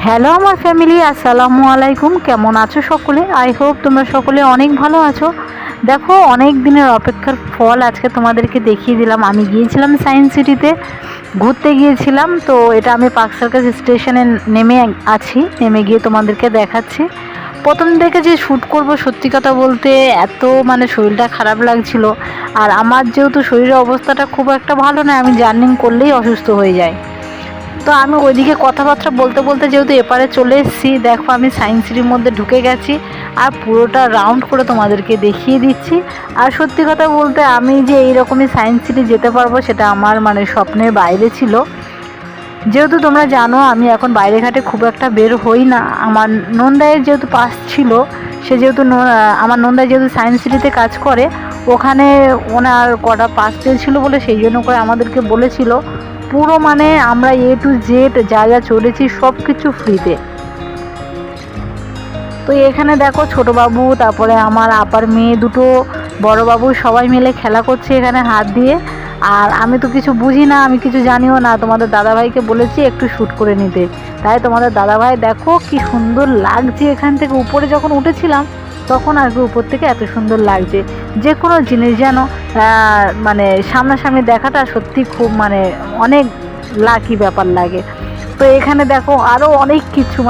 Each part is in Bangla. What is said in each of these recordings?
হ্যালো আমার ফ্যামিলি, আসসালামু আলাইকুম। কেমন আছো সকলে? আই হোপ তোমরা সকলে অনেক ভালো আছো। দেখো, অনেক দিনের অপেক্ষার ফল আজকে তোমাদেরকে দেখিয়ে দিলাম। আমি গিয়েছিলাম সায়েন্স সিটিতে, ঘুরতে গিয়েছিলাম। তো এটা আমি পার্ক সার্কাস স্টেশনে নেমে আছি, নেমে গিয়ে তোমাদেরকে দেখাচ্ছি। প্রথম থেকে যে শ্যুট করব, সত্যি কথা বলতে এত শরীরটা খারাপ লাগছিল। আর আমার যেহেতু শরীরের অবস্থাটা খুব একটা ভালো নয়, আমি জার্নি করলেই অসুস্থ হয়ে যাই। তো আমি ওইদিকে কথাবার্তা বলতে বলতে যেহেতু এপারে চলে এসেছি, দেখো আমি সায়েন্স সিটির মধ্যে ঢুকে গেছি আর পুরোটা রাউন্ড করে তোমাদেরকে দেখিয়ে দিচ্ছি। আর সত্যি কথা বলতে আমি যে এইরকমই সায়েন্স সিটি যেতে পারবো সেটা আমার স্বপ্নের বাইরে ছিল। যেহেতু তোমরা জানো আমি এখন বাইরে ঘাটে খুব একটা বের হই না। আমার নন্দাইয়ের যেহেতু পাস ছিল, সে যেহেতু আমার নন্দাই যেহেতু সায়েন্স সিটিতে কাজ করে, ওখানে ওনার কটা পাস পেয়েছিল বলে সেই জন্য করে আমাদেরকে বলেছিল পুরো আমরা A to Z যা যা চলেছি সব কিছু ফ্রিতে। তো এখানে দেখো ছোট বাবু, তারপরে আমার আপার মেয়ে দুটো, বড় বাবু সবাই মিলে খেলা করছে এখানে হাত দিয়ে। আর আমি তো কিছু বুঝি না, আমি কিছু জানিও না। তোমাদের দাদাভাইকে বলেছি একটু শ্যুট করে নিতে, তাই তোমাদের দাদাভাই দেখো কি সুন্দর লাগছে। এখান থেকে উপরে যখন উঠেছিলাম তখন আর কি উপর থেকে এত সুন্দর লাগছে। যে কোনো জিনিস যেন সামনাসামনি দেখাটা সত্যি খুব অনেক লাকি ব্যাপার লাগে। তো এখানে দেখো আরও অনেক কিছু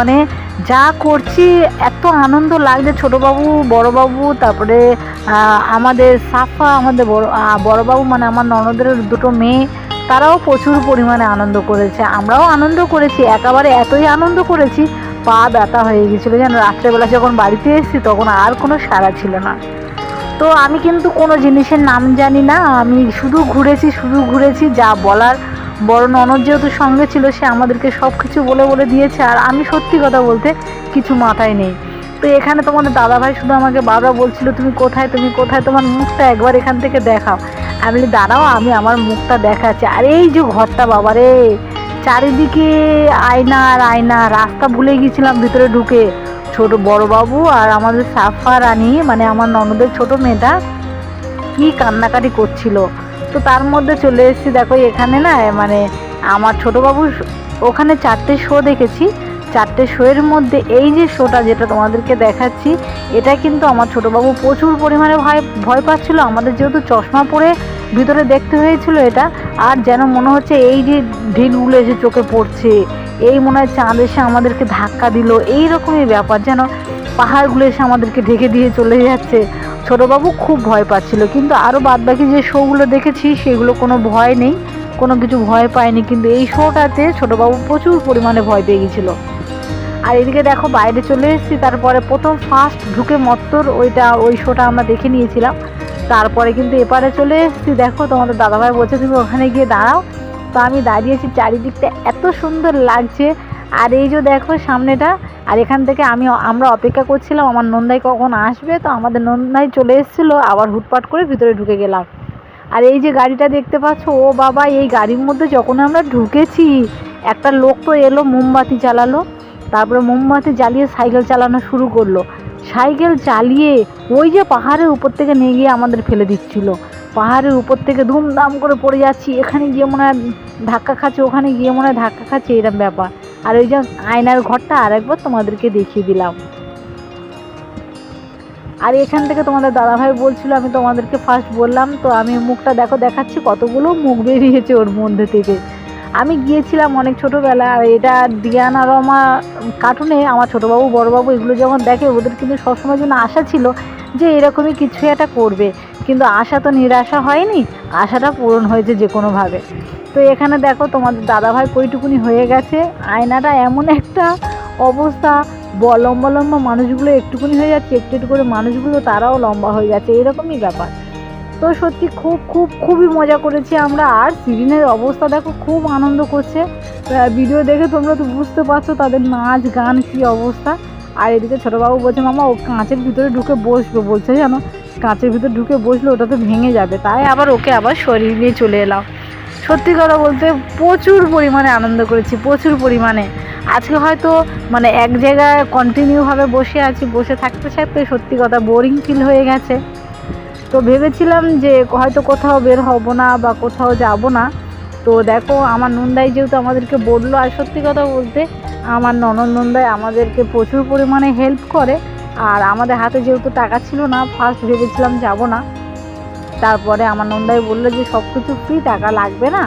যা করছি এত আনন্দ লাগছে। ছোটোবাবু, বড়োবাবু, তারপরে আমাদের সাফা, আমাদের বড়োবাবু আমার ননদের দুটো মেয়ে, তারাও প্রচুর পরিমাণে আনন্দ করেছে। আমরাও আনন্দ করেছি, একেবারে এতই আনন্দ করেছি পা ব্যথা হয়ে গেছিলো। যেন রাত্রেবেলা যখন বাড়িতে এসেছি তখন আর কোনো সাড়া ছিল না। তো আমি কিন্তু কোনো জিনিসের নাম জানি না, আমি শুধু ঘুরেছি। যা বলার বড় ননদ যেহেতু সঙ্গে ছিল, সে আমাদেরকে সব কিছু বলে বলে দিয়েছে। আর আমি সত্যি কথা বলতে কিছু মাথায় নেই। তো এখানে তোমাদের দাদাভাই শুধু আমাকে বারবার বলছিল তুমি কোথায়, তোমার মুখটা একবার এখান থেকে দেখাও। আমি বলি দাঁড়াও, আমি আমার মুখটা দেখাচ্ছি। আর এই যে ঘরটা, বাবারে চারিদিকে আয়না আর আয়না, রাস্তা ভুলে গিয়েছিলাম ভিতরে ঢুকে। ছোট বড়বাবু আর আমাদের সাফা রানী আমার ননদের ছোট মেয়েটা কি কান্নাকাটি করছিল। তো তার মধ্যে চলে এসেছি। দেখো এখানে না আমার ছোটোবাবু ওখানে 4টে শো দেখেছি। 4টে শোয়ের মধ্যে এই যে শোটা যেটা তোমাদেরকে দেখাচ্ছি, এটা কিন্তু আমার ছোটোবাবু প্রচুর পরিমাণে ভয় পাচ্ছিল। আমাদের যেহেতু চশমা পরে ভিতরে দেখতে হয়েছিল এটা, আর যেন মনে হচ্ছে এই যে ঢিলগুলো এসে চোখে পড়ছে, এই মনে হয় চাঁদ এসে আমাদেরকে ধাক্কা দিল, এইরকমই ব্যাপার, যেন পাহাড়গুলো এসে আমাদেরকে ঢেকে দিয়ে চলে যাচ্ছে। ছোটোবাবু খুব ভয় পাচ্ছিল। কিন্তু আরও বাদবাকি যে শোগুলো দেখেছি সেগুলো কোনো ভয় নেই, কোনো কিছু ভয় পায়নি। কিন্তু এই শোটাতে ছোটোবাবু প্রচুর পরিমাণে ভয় পেয়ে গেছিলো। আর এদিকে দেখো বাইরে চলে এসেছি। তারপরে প্রথম ফার্স্ট ঢুকে মত্তর ওই শোটা আমরা দেখে নিয়েছিলাম। তারপরে কিন্তু এপারে চলে এসেছি। দেখো তোমাদের দাদাভাই বলছে তুমি ওখানে গিয়ে দাঁড়াও। তো আমি দাঁড়িয়েছি, চারিদিকটা এত সুন্দর লাগছে। আর এই যে দেখো সামনেটা, আর এখান থেকে আমরা অপেক্ষা করছিলাম আমার নন্দাই কখন আসবে। তো আমাদের নন্দাই চলে এসেছিলো, আবার হুটপাট করে ভিতরে ঢুকে গেলাম। আর এই যে গাড়িটা দেখতে পাচ্ছ, ও বাবা, এই গাড়ির মধ্যে যখন আমরা ঢুকেছি একটা লোক তো এলো, মোমবাতি জ্বালালো, তারপরে মোমবাতি জ্বালিয়ে সাইকেল চালানো শুরু করলো। সাইকেল চালিয়ে ওই যে পাহাড়ের উপর থেকে নিয়ে গিয়ে আমাদের ফেলে দিচ্ছিল। পাহাড়ের উপর থেকে ধুমধাম করে পড়ে যাচ্ছি, এখানে গিয়ে মনে হয় ধাক্কা খাচ্ছে, ওখানে গিয়ে মনে হয় ধাক্কা খাচ্ছে, এরকম ব্যাপার। আর ওই যে আয়নার ঘরটা আরেকবার তোমাদেরকে দেখিয়ে দিলাম। আর এখান থেকে তোমাদের দাদাভাই বলছিল, আমি তোমাদেরকে ফার্স্ট বললাম তো, আমি মুখটা দেখাচ্ছি, কতগুলো মুখ বেরিয়েছে ওর মধ্যে থেকে। আমি গিয়েছিলাম অনেক ছোটোবেলা, আর এটা ডিয়ানা রমা কার্টুনে আমার ছোটোবাবু বড়োবাবু এগুলো যখন দেখে, ওদের কিন্তু সবসময় জন্য আশা ছিল যে এরকমই কিছু একটা করবে। কিন্তু আশা তো নিরাশা হয়নি, আশাটা পূরণ হয়েছে যে কোনোভাবে। তো এখানে দেখো তোমাদের দাদাভাই কইটুকুনি হয়ে গেছে। আয়নাটা এমন একটা অবস্থা, লম্বা লম্বা মানুষগুলো একটুকুনি হয়ে যাচ্ছে, একটু করে মানুষগুলো তারাও লম্বা হয়ে যাচ্ছে, এরকমই ব্যাপার। তো সত্যি খুবই মজা করেছি আমরা। আর সিরিনের অবস্থা দেখো, খুব আনন্দ করছে। ভিডিও দেখে তোমরা তো বুঝতে পারছো তাদের নাচ গান কী অবস্থা। আর এদিকে ছোটোবাবু বলছে মামা ও কাঁচের ভিতরে ঢুকে বসবে, বলছে জানো কাঁচের ভিতরে ঢুকে বসলে ওটা তো ভেঙে যাবে, তাই ওকে আবার সরিয়ে নিয়ে চলে এলাম। সত্যি কথা বলতে প্রচুর পরিমাণে আনন্দ করেছি, প্রচুর পরিমাণে। আজকে হয়তো এক জায়গায় কন্টিনিউভাবে বসে আছি, বসে থাকতে থাকতে সত্যি কথা বোরিং ফিল হয়ে গেছে। তো ভেবেছিলাম যে হয়তো কোথাও বের হব না বা কোথাও যাব না। তো দেখো আমার নন্দাই যেহেতু আমাদেরকে বললো, আর সত্যি কথা বলতে আমার ননদ নন্দাই আমাদেরকে প্রচুর পরিমাণে হেল্প করে। আর আমাদের হাতে যেহেতু টাকা ছিল না, ফার্স্ট ভেবেছিলাম যাব না, তারপরে আমার নন্দাই বললো যে সব কিছু ফ্রি, টাকা লাগবে না,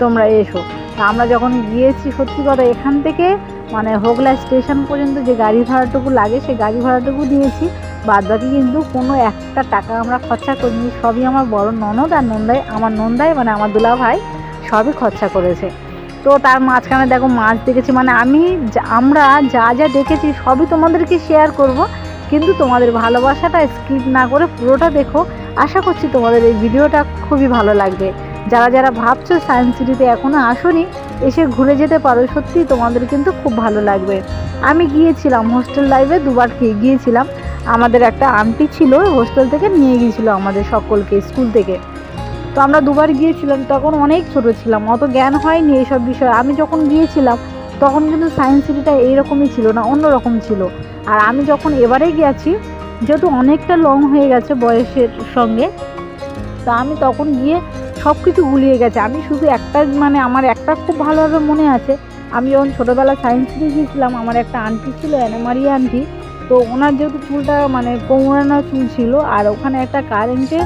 তোমরা এসো। তা আমরা যখন গিয়েছি, সত্যি কথা এখান থেকে মানে হোগলা স্টেশন পর্যন্ত যে গাড়ি ভাড়াটুকু লাগে সেই গাড়ি ভাড়াটুকু দিয়েছি, বাদ বাকি কিন্তু কোনো একটা টাকা আমরা খরচা করিনি। সবই আমার বড় ননদ আর আমার নন্দাই মানে আমার দুলা ভাই সবই খরচা করেছে। তো তার মাঝখানে দেখো মাছ দেখেছি, মানে আমরা যা যা দেখেছি সবই তোমাদেরকে শেয়ার করব, কিন্তু তোমাদের ভালোবাসাটা স্কিপ না করে পুরোটা দেখো। আশা করছি তোমাদের এই ভিডিওটা খুবই ভালো লাগবে। যারা যারা ভাবছো সায়েন্স সিটিতে এখনও আসোনি, এসে ঘুরে যেতে পারো, সত্যি তোমাদের কিন্তু খুব ভালো লাগবে। আমি গিয়েছিলাম হোস্টেল লাইফে, দুবার গিয়েছিলাম। আমাদের একটা আন্টি ছিল, হোস্টেল থেকে নিয়ে গিয়েছিলো আমাদের সকলকে স্কুল থেকে। তো আমরা দুবার গিয়েছিলাম, তখন অনেক ছোট ছিলাম, অত জ্ঞান হয়নি এইসব বিষয়ে। আমি যখন গিয়েছিলাম তখন কিন্তু সায়েন্স সিটিটা এইরকমই ছিল না, অন্যরকম ছিল। আর আমি যখন এবারে গেছি, যেহেতু অনেকটা লং হয়ে গেছে বয়সের সঙ্গে, তা আমি তখন গিয়ে সব কিছু গুলিয়ে গেছে। আমি শুধু একটা মানে আমার একটা খুব ভালোভাবে মনে আছে, আমি যখন ছোটোবেলা সায়েন্স সিটি গিয়েছিলাম, আমার একটা আন্টি ছিল, অ্যানামারিয়া আন্টি। তো ওনার যেহেতু চুলটা মানে কোমরানো চুল ছিল, আর ওখানে একটা কারেন্টে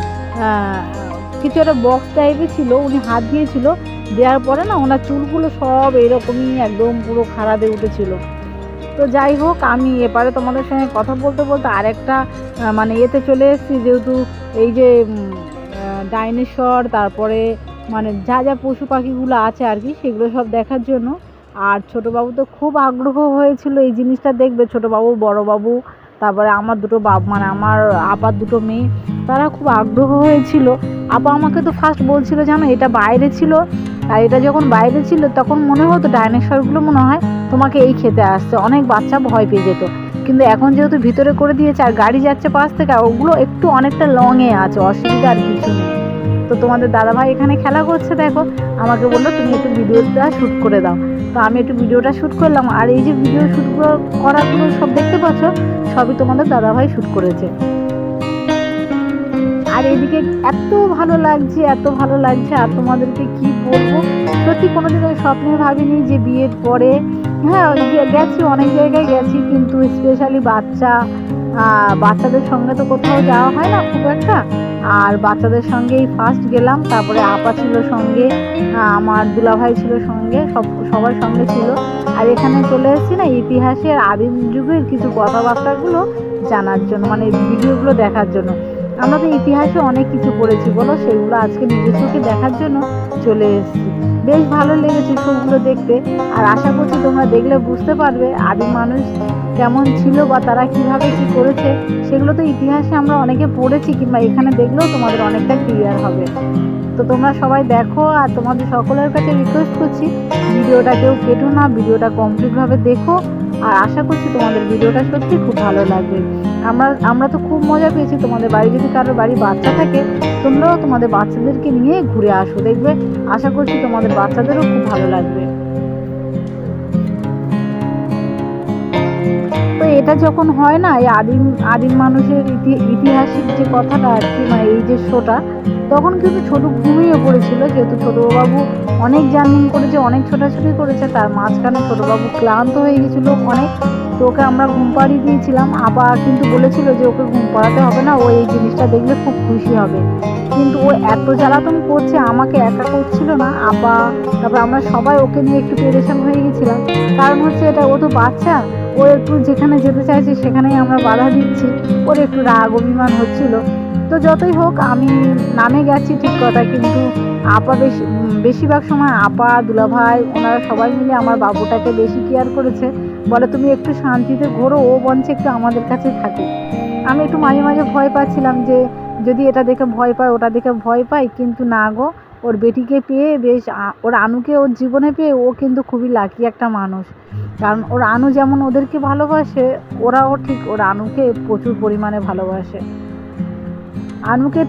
কিছু একটা বক্স টাইপের ছিল, উনি হাত দিয়েছিল, দেওয়ার পরে না ওনার চুলগুলো সব এরকমই একদম পুরো খাড়া দিয়ে উঠেছিল। তো যাই হোক, আমি এবারে তোমাদের সঙ্গে কথা বলতে বলতে আরেকটা মানে এতে চলে এসেছি, যেহেতু এই যে ডাইনোসর, তারপরে মানে যা যা পশু পাখিগুলো আছে আর কি, সেগুলো সব দেখার জন্য। আর ছোটোবাবু তো খুব আগ্রহ হয়েছিল এই জিনিসটা দেখবে, ছোটোবাবু বড়োবাবু, তারপরে আমার দুটো মানে আমার আপার দুটো মেয়ে, তারা খুব আগ্রহ হয়েছিল। আপা আমাকে তো ফার্স্ট বলছিল জানো এটা বাইরে ছিল, আর এটা যখন বাইরে ছিল তখন মনে হতো ডাইনোসরগুলো মনে হয় তোমাকে এই খেতে আসছে, অনেক বাচ্চা ভয় পেয়ে যেত। কিন্তু এখন যেহেতু ভিতরে করে দিয়েছে আর গাড়ি যাচ্ছে পাশ থেকে, ওগুলো একটু অনেকটা লংয়ে আছে, অসুবিধা আর কিছু নেই। তো তোমাদের দাদাভাই এখানে খেলা করছে, দেখো আমাকে বললো তুমি একটু ভিডিওটা শ্যুট করে দাও। তো আমি একটু ভিডিওটা শ্যুট করলাম। আর এই যে ভিডিও শ্যুট করাগুলো সব দেখতে পাচ্ছ, সবই তোমাদের দাদাভাই শ্যুট করেছে। আর এদিকে এত ভালো লাগছে, এত ভালো লাগছে, আর তোমাদেরকে কি বলবো, সত্যি কোনোদিনও স্বপ্নে ভাবিনি যে বিয়ের পরে, হ্যাঁ গেছি অনেক জায়গায় গেছি, কিন্তু স্পেশালি বাচ্চাদের সঙ্গে তো কোথাও যাওয়া হয় না খুব একটা। আর বাচ্চাদের সঙ্গেই ফার্স্ট গেলাম, তারপরে আপা ছিল সঙ্গে, আমার দুলাভাই ছিল সঙ্গে, সবার সঙ্গে ছিল। আর এখানে চলে এসেছি না ইতিহাসের আদিম যুগের কিছু কথাবার্তাগুলো জানার জন্য, মানে ভিডিওগুলো দেখার জন্য। আমরা তো ইতিহাসে অনেক কিছু পড়েছি বলো, সেগুলো আজকে নিজের চোখে দেখার জন্য চলে এসেছি। বেশ ভালো লেগেছে সবগুলো দেখতে। আর আশা করছি তোমরা দেখলে বুঝতে পারবে আদিম মানুষ কেমন ছিল বা তারা কিভাবে কি করেছে, সেগুলো তো ইতিহাসে আমরা অনেকে পড়েছি, কিংবা এখানে দেখলেও তোমাদের অনেকটা ক্লিয়ার হবে। তো তোমরা সবাই দেখো, আর তোমাদের সকলের কাছে রিকোয়েস্ট করছি ভিডিওটা কেউ কেটো না, ভিডিওটা কমপ্লিটভাবে দেখো। আর আশা করছি তোমাদের ভিডিওটা সত্যি খুব ভালো লাগবে। আমরা তো খুব মজা পেয়েছি। তোমাদের বাড়ি যদি কারোর বাড়ি বাচ্চা থাকে, তোমরাও তোমাদের বাচ্চাদেরকে নিয়ে ঘুরে আসো, দেখবে আশা করছি তোমাদের বাচ্চাদেরও খুব ভালো লাগবে। তো এটা যখন হয় না এই আদিম মানুষের ইতিহাসিক যে কথাটা আর কি, মানে এই যে শোটা, তখন কিন্তু ছোটো ঘুমিয়ে পড়েছিল, যেহেতু ছোটোবাবু অনেক জার্নি করেছে, অনেক ছোটাছুটি করেছে, তার মাঝখানে ছোটোবাবু ক্লান্ত হয়ে গেছিলো অনেক। তো ওকে আমরা ঘুম পাড়িয়ে দিয়েছিলাম। আবার কিন্তু বলেছিল যে ওকে ঘুম পাড়াতে হবে না, ও এই জিনিসটা দেখলে খুব খুশি হবে। কিন্তু ও এত জ্বালাতন করছে, আমাকে একা করছিল না, তারপর আমরা সবাই ওকে নিয়ে একটু পেরেশান হয়ে গেছিলাম। কারণ হচ্ছে এটা ও তো বাচ্চা, ও একটু যেখানে যেতে চাইছে সেখানেই আমরা বাধা দিচ্ছি, ওর একটু রাগ অভিমান হচ্ছিল। তো যতই হোক আমি নামে গেছি ঠিক কথা, কিন্তু আপা বেশিরভাগ সময় আপা দুলাভাই ওনারা সবাই মিলে আমার বাবুটাকে বেশি কেয়ার করেছে। বলে তুমি একটু শান্তিতে ঘোরো, ও বঞ্চে একটু আমাদের কাছে থাকে। আমি একটু মাঝে মাঝে ভয় পাচ্ছিলাম যে যদি এটা দেখে ভয় পায়, ওটা দেখে ভয় পায়, কিন্তু না গো, ওর বেটিকে পেয়ে বেশ, ওর আনুকে ওর জীবনে পেয়ে ও কিন্তু খুবই লাকি একটা মানুষ। কারণ ওর আনু যেমন ওদেরকে ভালোবাসে, ওরাও ঠিক ওর আনুকে প্রচুর পরিমাণে ভালোবাসে। আনুকে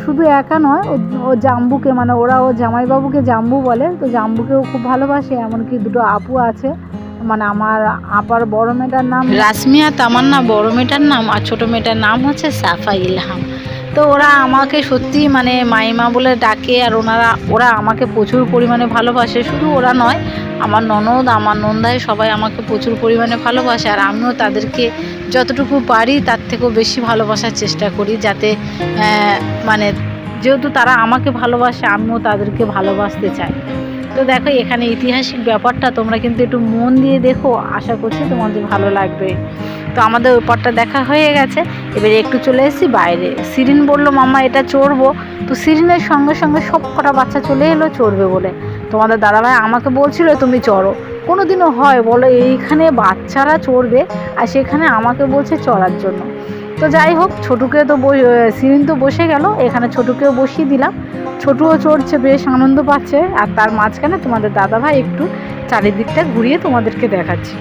শুধু একা নয়, ও জাম্বুকে, মানে ওরা ও জামাইবাবুকে জাম্বু বলে, তো জাম্বুকেও খুব ভালোবাসে। এমনকি দুটো আপু আছে, মানে আমার আপার বড় মেয়েটার নাম রাসমিয়া তামান্না, বড় মেয়েটার নাম, আর ছোটো মেয়েটার নাম হচ্ছে সাফা ইলহাম। তো তো ওরা আমাকে সত্যি মানে মাইমা বলে ডাকে, আর ওরা আমাকে প্রচুর পরিমাণে ভালোবাসে। শুধু ওরা নয়, আমার ননদ, আমার নন্দাই সবাই আমাকে প্রচুর পরিমাণে ভালোবাসে, আর আমিও তাদেরকে যতটুকু পারি তার থেকেও বেশি ভালোবাসার চেষ্টা করি, যাতে মানে যেহেতু তারা আমাকে ভালোবাসে আমিও তাদেরকে ভালোবাসতে চাই। তো দেখো এখানে ঐতিহাসিক ব্যাপারটা তোমরা কিন্তু একটু মন দিয়ে দেখো, আশা করছি তোমাদের ভালো লাগবে। তো আমাদের ওই পাটটা দেখা হয়ে গেছে, এবারে একটু চলে এসেছি বাইরে। সিরিন বললো মাম্মা এটা চড়বো, তো সিরিনের সঙ্গে সঙ্গে সব কটা বাচ্চা চলে এলো চড়বে বলে। তোমাদের দাদাভাই আমাকে বলছিল তুমি চড়ো, কোনো দিনও হয় বলো এইখানে বাচ্চারা চড়বে আর সেখানে আমাকে বলছে চড়ার জন্য। তো যাই হোক, ছোটুকে তো সিরিন তো বসে গেল, এখানে ছোটুকেও বসিয়ে দিলাম। ছোটুও চড়ছে, বেশ আনন্দ পাচ্ছে। আর তার মাঝখানে তোমাদের দাদাভাই একটু চারিদিকটা ঘুরিয়ে তোমাদেরকে দেখাচ্ছি।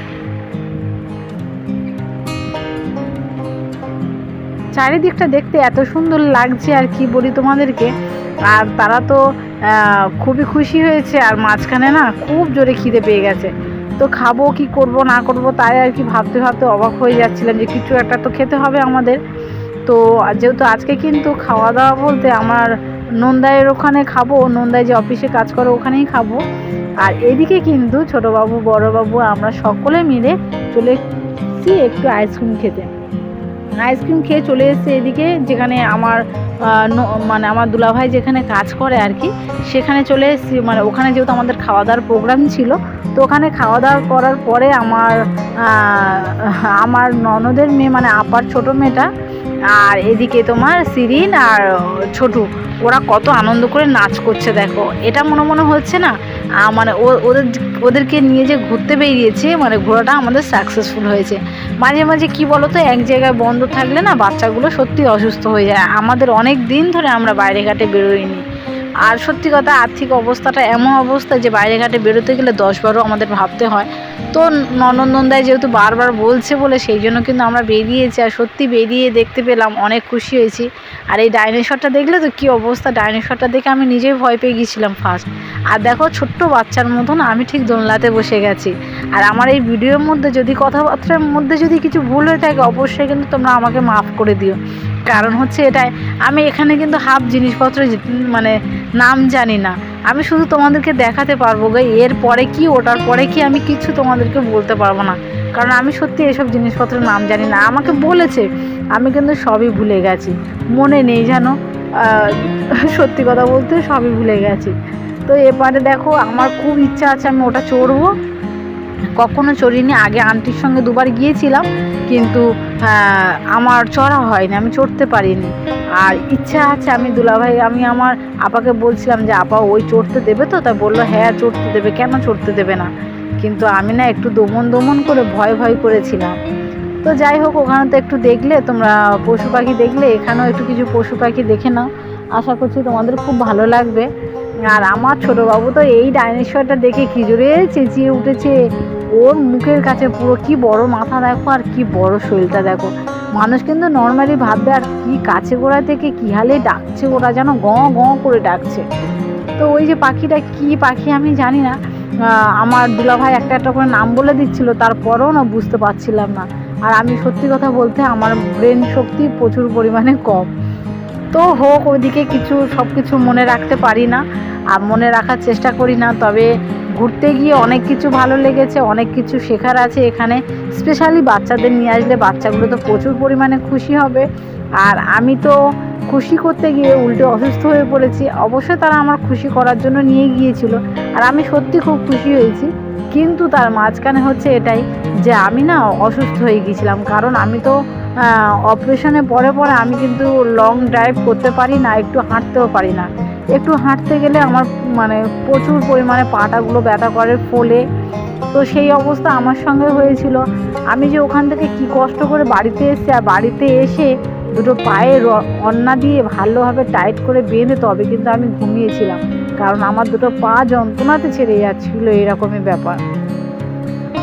চারিদিকটা দেখতে এত সুন্দর লাগছে আর কি বলি তোমাদেরকে। আর তারা তো খুবই খুশি হয়েছে, আর মাঝখানে না খুব জোরে খিদে পেয়ে গেছে। তো খাবো কি করব না করব তাই আর কি ভাবতে ভাবতে অবাক হয়ে যাচ্ছিলাম যে কিছু একটা তো খেতে হবে আমাদের। তো যেহেতু আজকে কিন্তু খাওয়া দাওয়া বলতে আমার নন্দাইয়ের ওখানে খাবো, নন্দাই যে অফিসে কাজ করে ওখানেই খাবো। আর এদিকে কিন্তু ছোটোবাবু বড়োবাবু আমরা সকলে মিলে চলে এসেছি একটু আইসক্রিম খেতে। আইসক্রিম খেয়ে চলে এসেছে এদিকে, যেখানে আমার মানে আমার দুলাভাই যেখানে কাজ করে আর কি, সেখানে চলে এসেছি। মানে ওখানে যেহেতু আমাদের খাওয়া দাওয়ার প্রোগ্রাম ছিল, তো ওখানে খাওয়া দাওয়া করার পরে আমার ননদের মেয়ে মানে আপার ছোটো মেয়েটা, আর এদিকে তোমার সিরিন আর ছোটু, ওরা কত আনন্দ করে নাচ করছে দেখো। এটা মনে মনে হচ্ছে না মানে ওদেরকে নিয়ে যে ঘুরতে বেরিয়েছে, মানে ঘোরাটা আমাদের সাকসেসফুল হয়েছে। মাঝে মাঝে কি বলো তো, এক জায়গায় বন্ধ থাকলে না বাচ্চাগুলো সত্যি অসুস্থ হয়ে যায়। আমাদের অনেক দিন ধরে আমরা বাইরে ঘাটে বেরোইনি, আর সত্যি কথা আর্থিক অবস্থাটা এমন অবস্থা যে বাইরে ঘাটে বেরোতে গেলে 10-12 আমাদের ভাবতে হয়। তো ননদাই যেহেতু বারবার বলছে বলে সেই জন্য কিন্তু আমরা বেরিয়েছি, আর সত্যি বেরিয়ে দেখতে পেলাম, অনেক খুশি হয়েছি। আর এই ডাইনোসরটা দেখলে তো কী অবস্থা, ডাইনোসরটা দেখে আমি নিজেই ভয় পেয়ে গিয়েছিলাম ফার্স্ট। আর দেখো ছোট্ট বাচ্চার মতন আমি ঠিক দোলনাতে বসে গেছি। আর আমার এই ভিডিওর মধ্যে যদি কথাবার্তার মধ্যে যদি কিছু ভুল হয়ে থাকে অবশ্যই কিন্তু তোমরা আমাকে মাফ করে দিও। কারণ হচ্ছে এটাই, আমি এখানে কিন্তু হাফ জিনিসপত্র মানে নাম জানি না, আমি শুধু তোমাদেরকে দেখাতে পারবো গো, এর পরে কি ওটার পরে কি আমি কিছু তোমাদেরকে বলতে পারবো না, কারণ আমি সত্যি এসব জিনিসপত্রের নাম জানি না। আমাকে বলেছে, আমি কিন্তু সবই ভুলে গেছি, মনে নেই জানো, সত্যি কথা বলতে সবই ভুলে গেছি। তো এবারে দেখো আমার খুব ইচ্ছা আছে আমি ওটা চড়বো, কখনো চড়িনি আগে, আন্টির সঙ্গে 2বার গিয়েছিলাম কিন্তু আমার চড়া হয়নি, আমি চড়তে পারিনি। আর ইচ্ছা আছে আমি দুলাভাই, আমি আমার আপাকে বলছিলাম যে আপা ওই চড়তে দেবে তো, তাই বললো হ্যাঁ চড়তে দেবে, কেন চড়তে দেবে না। কিন্তু আমি না একটু দমন করে ভয় করেছিলাম। তো যাই হোক, ওখানে তো একটু দেখলে তোমরা পশু পাখি দেখলে, এখানেও একটু কিছু পশু পাখি দেখে নাও, আশা করছি তোমাদের খুব ভালো লাগবে। আর আমার ছোটো বাবু তো এই ডাইনোসরটা দেখে কি জোরে চেঁচিয়ে উঠেছে, ওর মুখের কাছে পুরো কি বড় মাথা দেখো আর কি বড় শরীরটা দেখো। মানুষ কিন্তু নর্মালি ভাববে আর কি কাছে গোড়া থেকে কী হালে ডাকছে, ওরা যেন গঁ করে ডাকছে। তো ওই যে পাখিটা কি পাখি আমি জানি না, আমার দুলাভাই একটা করে নাম বলে দিচ্ছিল, তারপরেও না বুঝতে পারছিলাম না। আর আমি সত্যি কথা বলতে আমার ব্রেন শক্তি প্রচুর পরিমাণে কম, তো হোক ওইদিকে সব কিছু মনে রাখতে পারি না আর মনে রাখার চেষ্টা করি না। তবে ঘুরতে গিয়ে অনেক কিছু ভালো লেগেছে, অনেক কিছু শেখার আছে এখানে। স্পেশালি বাচ্চাদের নিয়ে আসলে বাচ্চাগুলো তো প্রচুর পরিমাণে খুশি হবে, আর আমি তো খুশি করতে গিয়ে উল্টে অসুস্থ হয়ে পড়েছি। অবশ্যই তারা আমার খুশি করার জন্য নিয়ে গিয়েছিল, আর আমি সত্যি খুব খুশি হয়েছি। কিন্তু তার মাঝখানে হচ্ছে এটাই যে আমি না অসুস্থ হয়ে গিয়েছিলাম, কারণ আমি তো অপারেশনের পরে আমি কিন্তু লং ড্রাইভ করতে পারি না, একটু হাঁটতেও পারি না। একটু হাঁটতে গেলে আমার মানে প্রচুর পরিমাণে পাটাগুলো ব্যথা করে ফোলে। তো সেই অবস্থা আমার সঙ্গে হয়েছিল। আমি যে ওখান থেকে কি কষ্ট করে বাড়িতে এসেছি, আর বাড়িতে এসে দুটো পায়ে অন্না দিয়ে ভালোভাবে টাইট করে বেঁধে তবে কিন্তু আমি ঘুমিয়েছিলাম, কারণ আমার দুটো পা যন্ত্রণাতে ছেড়ে যাচ্ছিলো, এরকমই ব্যাপার।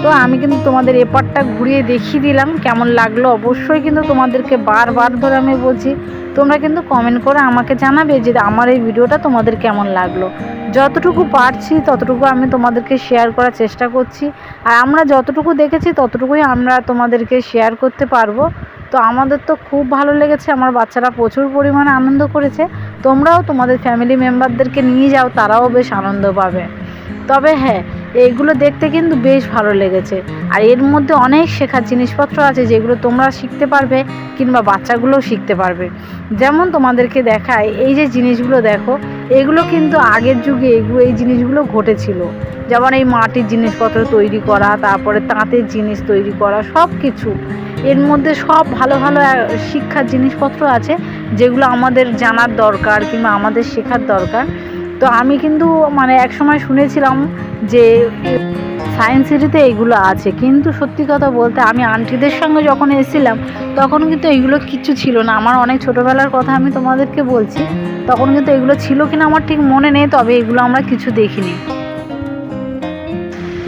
তো আমি কিন্তু তোমাদের এপারটা ঘুরিয়ে দেখিয়ে দিলাম, কেমন লাগলো অবশ্যই কিন্তু তোমাদেরকে বারবার ধরে আমি বলছি, তোমরা কিন্তু কমেন্ট করে আমাকে জানাবে যে আমার এই ভিডিওটা তোমাদের কেমন লাগলো। যতটুকু পারছি ততটুকু আমি তোমাদেরকে শেয়ার করার চেষ্টা করছি, আর আমরা যতটুকু দেখেছি ততটুকুই আমরা তোমাদেরকে শেয়ার করতে পারবো। তো তো আমাদের তো খুব ভালো লেগেছে, আমার বাচ্চারা প্রচুর পরিমাণে আনন্দ করেছে। তোমরাও তোমাদের ফ্যামিলি মেম্বারদেরকে নিয়ে যাও, তারাও বেশ আনন্দ পাবে। তবে হ্যাঁ, এইগুলো দেখতে কিন্তু বেশ ভালো লেগেছে। আর এর মধ্যে অনেক শেখার জিনিসপত্র আছে যেগুলো তোমরা শিখতে পারবে কিংবা বাচ্চাগুলোও শিখতে পারবে। যেমন তোমাদেরকে দেখায়, এই যে জিনিসগুলো দেখো, এগুলো কিন্তু আগের যুগে এই জিনিসগুলো ঘটেছিল। যেমন এই মাটির জিনিসপত্র তৈরি করা, তারপরে তাঁতের জিনিস তৈরি করা, সব কিছু এর মধ্যে সব ভালো ভালো শিক্ষার জিনিসপত্র আছে যেগুলো আমাদের জানার দরকার কিংবা আমাদের শেখার দরকার। তো আমি কিন্তু মানে এক সময় শুনেছিলাম যে সায়েন্স সিটিতে এইগুলো আছে, কিন্তু সত্যি কথা বলতে আমি আন্টিদের সঙ্গে যখন এসেছিলাম তখন কিন্তু এইগুলো কিচ্ছু ছিল না। আমার অনেক ছোটোবেলার কথা আমি তোমাদেরকে বলছি, তখন কিন্তু এগুলো ছিল কিনা আমার ঠিক মনে নেই, তবে এগুলো আমরা কিছু দেখিনি।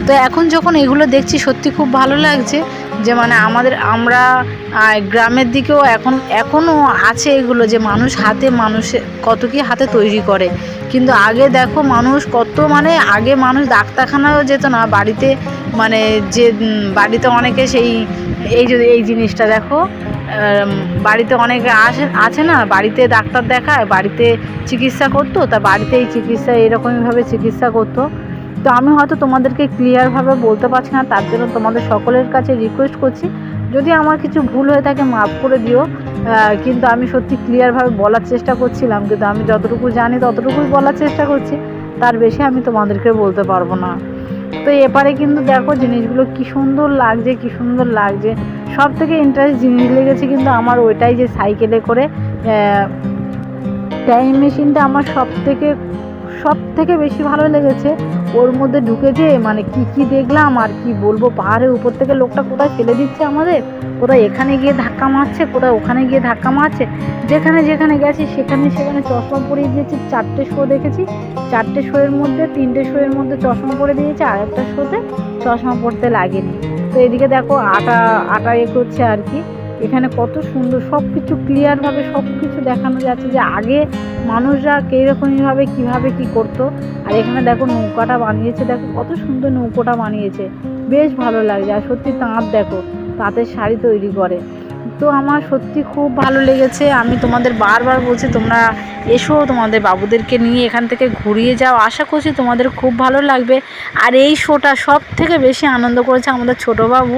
তো এখন যখন এগুলো দেখছি সত্যি খুব ভালো লাগছে যে মানে আমরা গ্রামের দিকেও এখনও আছে এগুলো, যে মানুষ কত কি হাতে তৈরি করে। কিন্তু আগে দেখো মানুষ কত, মানে আগে মানুষ ডাক্তারখানাও যেত না, বাড়িতে মানে যে বাড়িতে অনেকে এই জিনিসটা দেখো, বাড়িতে অনেকে আছে না, বাড়িতে ডাক্তার দেখায়, বাড়িতে চিকিৎসা করতো, তা বাড়িতে এই চিকিৎসা এরকমইভাবে চিকিৎসা করতো। তো আমি হয়তো তোমাদেরকে ক্লিয়ারভাবে বলতে পারছি না, তার জন্য তোমাদের সকলের কাছে রিকোয়েস্ট করছি, যদি আমার কিছু ভুল হয়ে থাকে মাফ করে দিও। কিন্তু আমি সত্যি ক্লিয়ারভাবে বলার চেষ্টা করছিলাম, কিন্তু আমি যতটুকু জানি ততটুকুই বলার চেষ্টা করছি, তার বেশি আমি তোমাদেরকে বলতে পারবো না। তো এপারে কিন্তু দেখো জিনিসগুলো কি সুন্দর লাগছে, কি সুন্দর লাগছে। সব থেকে ইন্টারেস্ট জিনিস লেগেছে কিন্তু আমার ওইটাই, যে সাইকেলে করে টাইম মেশিনটা আমার সব থেকে বেশি ভালো লেগেছে। ওর মধ্যে ঢুকে যে মানে কি দেখলাম আর কি বলবো, পাহাড়ের উপর থেকে লোকটা কোথায় ফেলে দিচ্ছে আমাদের, কোথায় এখানে গিয়ে ধাক্কা মারছে, কোথায় ওখানে গিয়ে ধাক্কা মারছে, যেখানে গেছি সেখানে চশমা পরিয়ে দিয়েছি। 4টে শো দেখেছি, 4টে শোয়ের মধ্যে 3টে শোয়ের মধ্যে চশমা পরে দিয়েছে, আর একটা শোতে চশমা পরতে লাগেনি। তো এদিকে দেখো আটা করছে আর কি। এখানে কত সুন্দর সব কিছু ক্লিয়ারভাবে সব কিছু দেখানো যাচ্ছে, যে আগে মানুষরা কীরকমভাবে কীভাবে কী করতো। আর এখানে দেখো নৌকাটা বানিয়েছে, দেখো কত সুন্দর নৌকোটা বানিয়েছে, বেশ ভালো লাগছে। আর সত্যি দেখো তাঁতের শাড়ি তৈরি করে। তো আমার সত্যি খুব ভালো লেগেছে। আমি তোমাদের বারবার বলছি তোমরা এসো, তোমাদের বাবুদেরকে নিয়ে এখান থেকে ঘুরিয়ে যাও, আশা করছি তোমাদের খুব ভালো লাগবে। আর এই শোটা সব থেকে বেশি আনন্দ করেছে আমাদের ছোটো বাবু।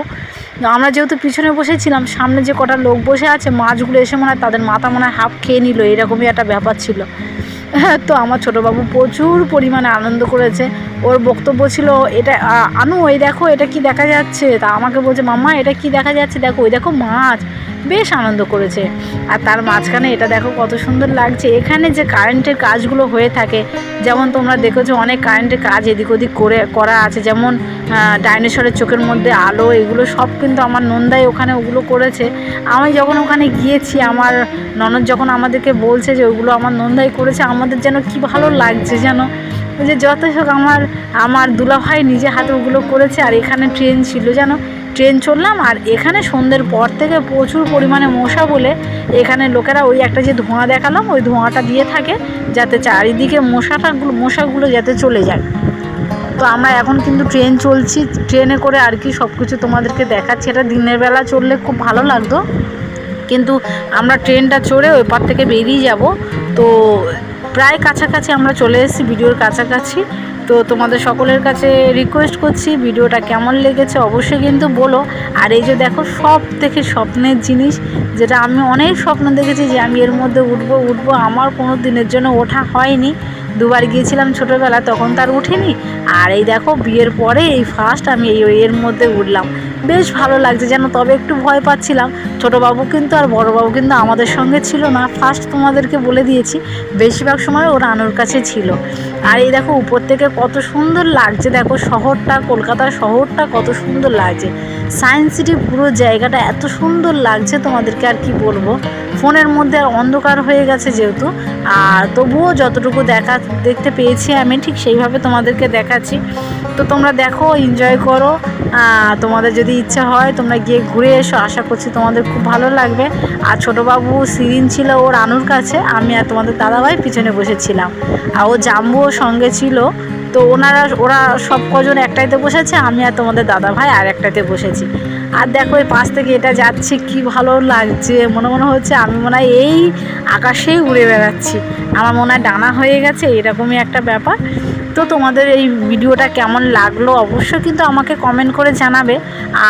আমরা যেহেতু পিছনে বসেছিলাম, সামনে যে কটা লোক বসে আছে, মাছগুলো এসে মনে হয় তাদের মাথা মনে হয় হাফ খেয়ে নিল, এরকমই একটা ব্যাপার ছিল। তো আমার ছোটোবাবু প্রচুর পরিমাণে আনন্দ করেছে। ওর বক্তব্য ছিল, এটা আনু ওই দেখো এটা কি দেখা যাচ্ছে, তা আমাকে বলছে মাম্মা এটা কি দেখা যাচ্ছে, দেখো ওই দেখো মাছ। বেশ আনন্দ করেছে। আর তার মাঝখানে এটা দেখো কত সুন্দর লাগছে। এখানে যে কারেন্টের কাজগুলো হয়ে থাকে, যেমন তোমরা দেখেছো অনেক কারেন্টের কাজ এদিক ওদিক করা আছে, যেমন ডাইনোসরের চোখের মধ্যে আলো, এগুলো সব কিন্তু আমার নন্দাই ওখানে ওগুলো করেছে। আমি যখন ওখানে গিয়েছি, আমার ননদ যখন আমাদেরকে বলছে যে ওগুলো আমার নন্দাই করেছে, আমাদের যেন কি ভালো লাগছে, যেন যে যত হোক আমার দুলাভাই নিজে হাতে ওগুলো করেছে। আর এখানে ট্রেন ছিল, যেন ট্রেন চললাম, আর এখানে সন্ধ্যের পর থেকে প্রচুর পরিমাণে মশা বলে এখানে লোকেরা ওই একটা যে ধোঁয়া দেখালাম, ওই ধোঁয়াটা দিয়ে থাকে যাতে চারিদিকে মশাগুলো যাতে চলে যায়। তো আমরা এখন কিন্তু ট্রেন চলছি, ট্রেনে করে আর কি সব কিছু তোমাদেরকে দেখাচ্ছি। এটা দিনের বেলা চললে খুব ভালো লাগতো, কিন্তু আমরা ট্রেনটা চড়ে ওই পার থেকে বেরিয়ে যাব। তো প্রায় কাছাকাছি আমরা চলে এসেছি, ভিডিওর কাছাকাছি। তো তোমাদের সকলের কাছে রিকোয়েস্ট করছি, ভিডিওটা কেমন লেগেছে অবশ্যই কিন্তু বলো। আর এই যে দেখো সব থেকে স্বপ্নের জিনিস, যেটা আমি অনেক স্বপ্ন দেখেছি যে আমি এর মধ্যে উঠবো, আমার কোনো দিনের জন্য ওঠা হয়নি। দুবার গিয়েছিলাম ছোটোবেলা, তখন তার উঠিনি। আর এই দেখো বিয়ের পরে এই ফার্স্ট আমি এর মধ্যে উঠলাম, বেশ ভালো লাগছে যেন। তবে একটু ভয় পাচ্ছিলাম। ছোটোবাবু কিন্তু আর বড়োবাবু কিন্তু আমাদের সঙ্গে ছিল না, ফার্স্ট তোমাদেরকে বলে দিয়েছি, বেশিরভাগ সময় ওর আনুর কাছে ছিল। আর এই দেখো উপর থেকে কত সুন্দর লাগছে, দেখো শহরটা, কলকাতার শহরটা কত সুন্দর লাগছে। সায়েন্স সিটি পুরো জায়গাটা এত সুন্দর লাগছে, তোমাদেরকে আর কি বলবো। ফোনের মধ্যে আর অন্ধকার হয়ে গেছে যেহেতু, আর তবুও যতটুকু দেখতে পেয়েছি আমি ঠিক সেইভাবে তোমাদেরকে দেখাচ্ছি। তো তোমরা দেখো, এনজয় করো। তোমাদের যদি ইচ্ছা হয় তোমরা গিয়ে ঘুরে এসো, আশা করছি তোমাদের খুব ভালো লাগবে। আর ছোটোবাবু সিরিন ছিল ওর আনুর কাছে, আমি আর তোমাদের দাদাভাই পিছনে বসেছিলাম, আর ও জাম্বুও সঙ্গে ছিল। তো ওরা সব কজন একটাইতে বসেছে, আমি আর তোমাদের দাদাভাই আর একটাইতে বসেছি। আর দেখো এই পাশ থেকে এটা যাচ্ছে, কি ভালো লাগছে, মনে হচ্ছে আমি মনে হয় এই আকাশেই উড়ে বেড়াচ্ছি, আমার মনে হয় ডানা হয়ে গেছে, এরকমই একটা ব্যাপার। তো তোমাদের এই ভিডিওটা কেমন লাগলো অবশ্যই কিন্তু আমাকে কমেন্ট করে জানাবে।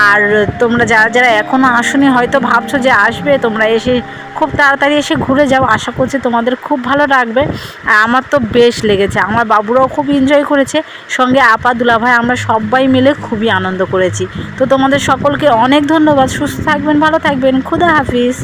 আর তোমরা যারা এখনও আসোনি, হয়তো ভাবছো যে আসবে, তোমরা এসে খুব তাড়াতাড়ি এসে ঘুরে যাও, আশা করছি তোমাদের খুব ভালো লাগবে। আর আমার তো বেশ লেগেছে, আমার বাবুরাও খুব এনজয় করেছে, সঙ্গে আপা দুলাভাই আমরা সবাই মিলে খুবই আনন্দ করেছি। তো তোমাদের সকলকে অনেক ধন্যবাদ, সুস্থ থাকবেন, ভালো থাকবেন, খুদা হাফিজ।